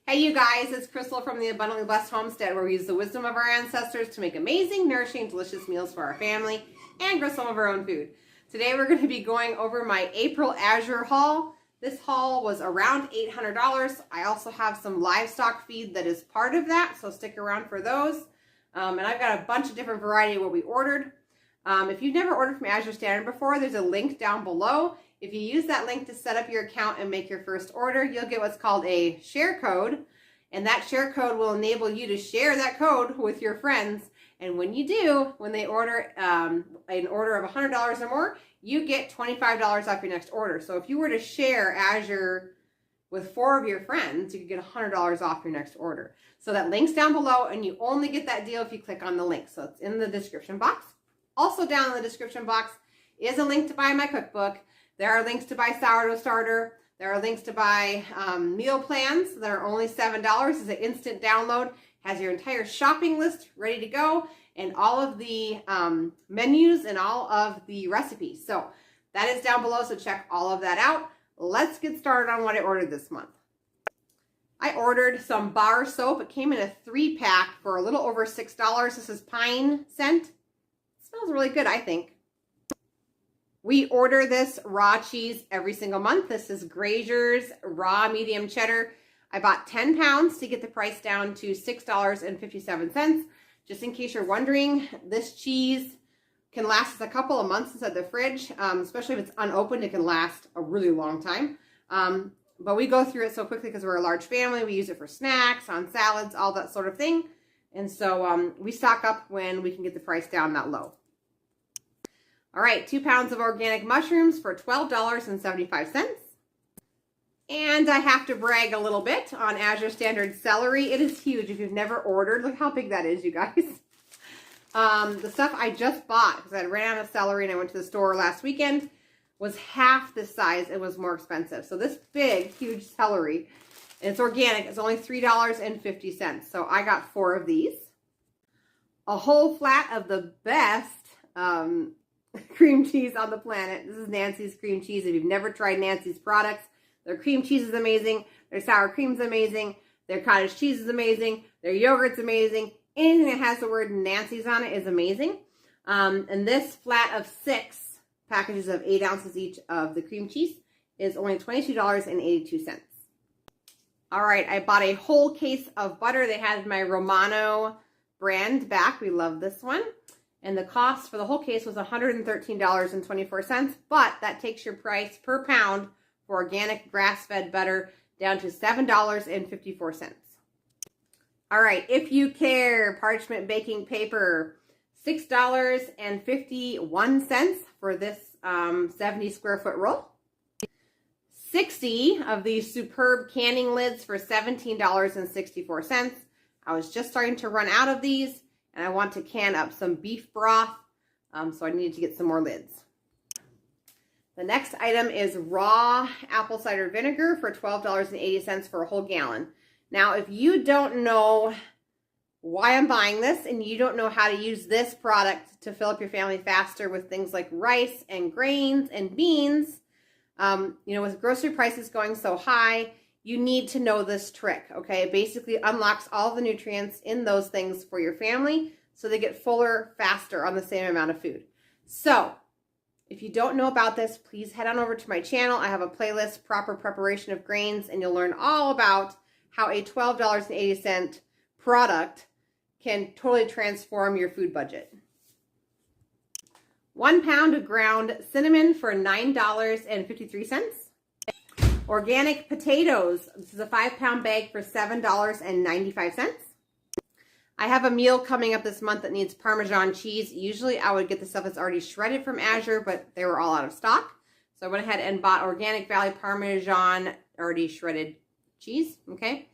Hey you guys, it's Crystal from the Abundantly Blessed Homestead, where we use the wisdom of our ancestors to make amazing, nourishing, delicious meals for our family and grow some of our own food. Today we're going to be going over my April Azure haul. This haul was around $800. I also have some livestock feed that is part of that, so stick around for those. And I've got a bunch of different variety of what we ordered. If you've never ordered from Azure Standard before, there's a link down below. If you use that link to set up your account and make your first order, you'll get what's called a share code. And that share code will enable you to share that code with your friends. And when you do, when they order an order of $100 or more, you get $25 off your next order. So if you were to share Azure with 4 of your friends, you could get $100 off your next order. So that link's down below, and you only get that deal if you click on the link. So it's in the description box. Also down in the description box is a link to buy my cookbook. There are links to buy Sourdough Starter. There are links to buy meal plans that are only $7. It's an instant download. Has your entire shopping list ready to go and all of the menus and all of the recipes. So that is down below, so check all of that out. Let's get started on what I ordered this month. I ordered some bar soap. It came in a 3-pack for a little over $6. This is pine scent. It smells really good, I think. We order this raw cheese every single month. This is Grazier's raw medium cheddar. I bought 10 pounds to get the price down to $6.57. Just in case you're wondering, this cheese can last us a couple of months inside the fridge, especially if it's unopened. It can last a really long time. But we go through it so quickly because we're a large family. We use it for snacks, on salads, all that sort of thing. And so we stock up when we can get the price down that low. All right, 2 pounds of organic mushrooms for $12.75. And I have to brag a little bit on Azure Standard celery. It is huge. If you've never ordered, look how big that is, you guys. The stuff I just bought, because I ran out of celery and I went to the store last weekend, was half this size and was more expensive. So this big, huge celery, and it's organic, it's only $3.50. So I got 4 of these. A whole flat of the best cream cheese on the planet. This is Nancy's cream cheese. If you've never tried Nancy's products, their cream cheese is amazing. Their sour cream is amazing. Their cottage cheese is amazing. Their yogurt's amazing. Anything that has the word Nancy's on it is amazing. And this flat of 6 packages of 8 ounces each of the cream cheese is only $22.82. All right, I bought a whole case of butter. They had my Romano brand back. We love this one. And the cost for the whole case was $113.24, but that takes your price per pound for organic grass-fed butter down to $7.54. All right, if you care, parchment baking paper, $6.51 for this 70 square foot roll. 60 of these superb canning lids for $17.64. I was just starting to run out of these, and I want to can up some beef broth, so I need to get some more lids. The next item is raw apple cider vinegar for $12.80 for a whole gallon. Now, if you don't know why I'm buying this and you don't know how to use this product to fill up your family faster with things like rice and grains and beans, with grocery prices going so high, you need to know this trick, okay? It basically unlocks all the nutrients in those things for your family so they get fuller faster on the same amount of food. So, if you don't know about this, please head on over to my channel. I have a playlist, Proper Preparation of Grains, and you'll learn all about how a $12.80 product can totally transform your food budget. 1 pound of ground cinnamon for $9.53. Organic potatoes. This is a 5-pound bag for $7.95. I have a meal coming up this month that needs Parmesan cheese. Usually I would get the stuff that's already shredded from Azure, but they were all out of stock. So I went ahead and bought Organic Valley Parmesan already shredded cheese. Okay.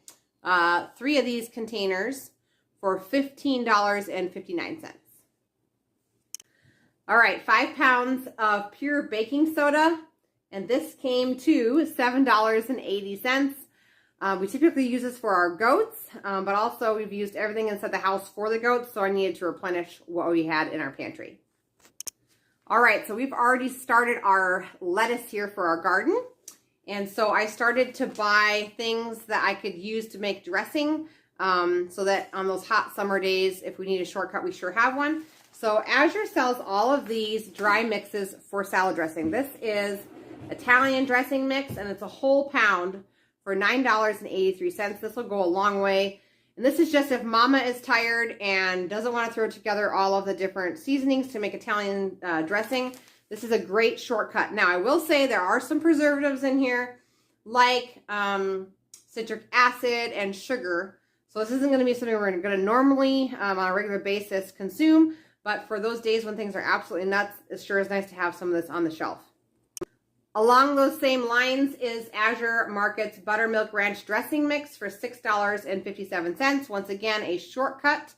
3 of these containers for $15.59. All right, 5 pounds of pure baking soda. And this came to $7.80. We typically use this for our goats, but also we've used everything inside the house for the goats, so I needed to replenish what we had in our pantry. All right, so we've already started our lettuce here for our garden. And so I started to buy things that I could use to make dressing, so that on those hot summer days, if we need a shortcut, we sure have one. So Azure sells all of these dry mixes for salad dressing. This is Italian dressing mix, and it's a whole pound for $9.83. This will go a long way. And this is just if mama is tired and doesn't want to throw together all of the different seasonings to make Italian dressing. This is a great shortcut. Now, I will say there are some preservatives in here, like citric acid and sugar. So this isn't going to be something we're going to normally, on a regular basis, consume. But for those days when things are absolutely nuts, it sure is nice to have some of this on the shelf. Along those same lines is Azure Market's Buttermilk Ranch Dressing Mix for $6.57. Once again, a shortcut.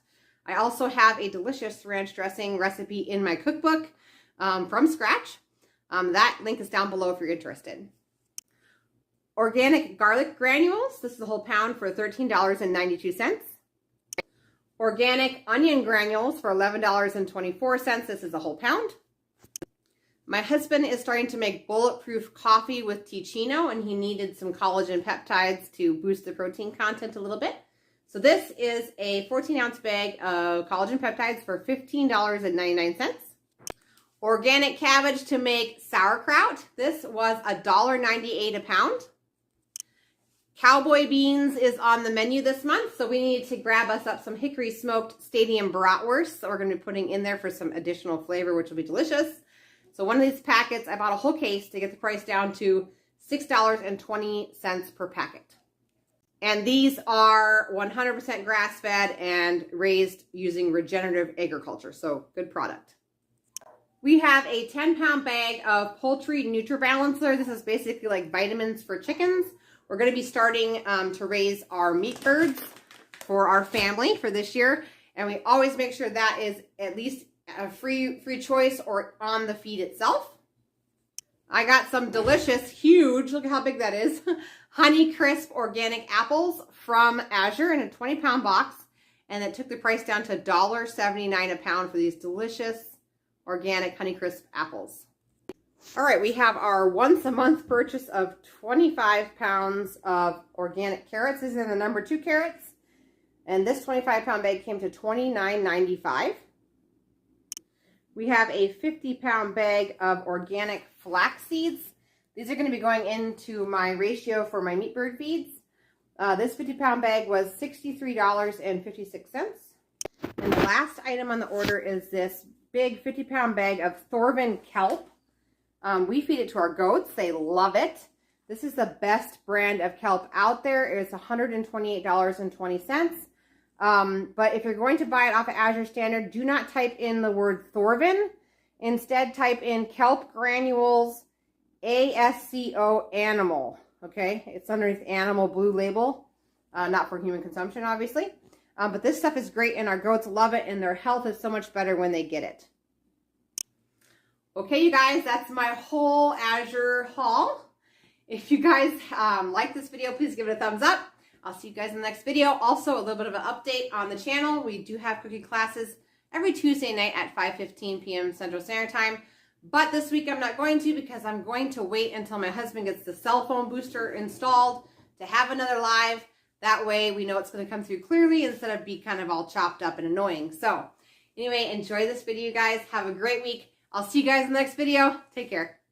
I also have a delicious ranch dressing recipe in my cookbook from scratch. That link is down below if you're interested. Organic garlic granules. This is a whole pound for $13.92. Organic onion granules for $11.24. This is a whole pound. My husband is starting to make bulletproof coffee with Ticino, and he needed some collagen peptides to boost the protein content a little bit. So this is a 14-ounce bag of collagen peptides for $15.99. Organic cabbage to make sauerkraut. This was $1.98 a pound. Cowboy beans is on the menu this month, so we need to grab us up some hickory smoked stadium bratwurst that we're going to be putting in there for some additional flavor, which will be delicious. So one of these packets, I bought a whole case to get the price down to $6.20 per packet. And these are 100% grass-fed and raised using regenerative agriculture, so good product. We have a 10-pound bag of poultry NutriBalancer. This is basically like vitamins for chickens. We're going to be starting to raise our meat birds for our family for this year. And we always make sure that is at least a free choice or on the feed itself. I got some delicious, huge, look at how big that is, Honey Crisp organic apples from Azure in a 20-pound box. And it took the price down to $1.79 a pound for these delicious organic Honey Crisp apples. All right, we have our once a month purchase of 25 pounds of organic carrots. These are the number 2 carrots. And this 25-pound bag came to $29.95. We have a 50-pound bag of organic flax seeds. These are going to be going into my ratio for my meat bird feeds. This 50-pound bag was $63.56. And the last item on the order is this big 50-pound bag of Thorvin kelp. We feed it to our goats. They love it. This is the best brand of kelp out there. It's $128.20. But if you're going to buy it off of Azure Standard, do not type in the word Thorvin. Instead, type in kelp granules ASCO animal. Okay, it's underneath animal blue label, not for human consumption, obviously. But this stuff is great, and our goats love it, and their health is so much better when they get it. Okay, you guys, that's my whole Azure haul. If you guys like this video, please give it a thumbs up. I'll see you guys in the next video. Also, a little bit of an update on the channel. We do have cooking classes every Tuesday night at 5:15 p.m. Central Standard Time. But this week I'm not going to, because I'm going to wait until my husband gets the cell phone booster installed to have another live. That way we know it's going to come through clearly instead of be kind of all chopped up and annoying. So anyway, enjoy this video, you guys. Have a great week. I'll see you guys in the next video. Take care.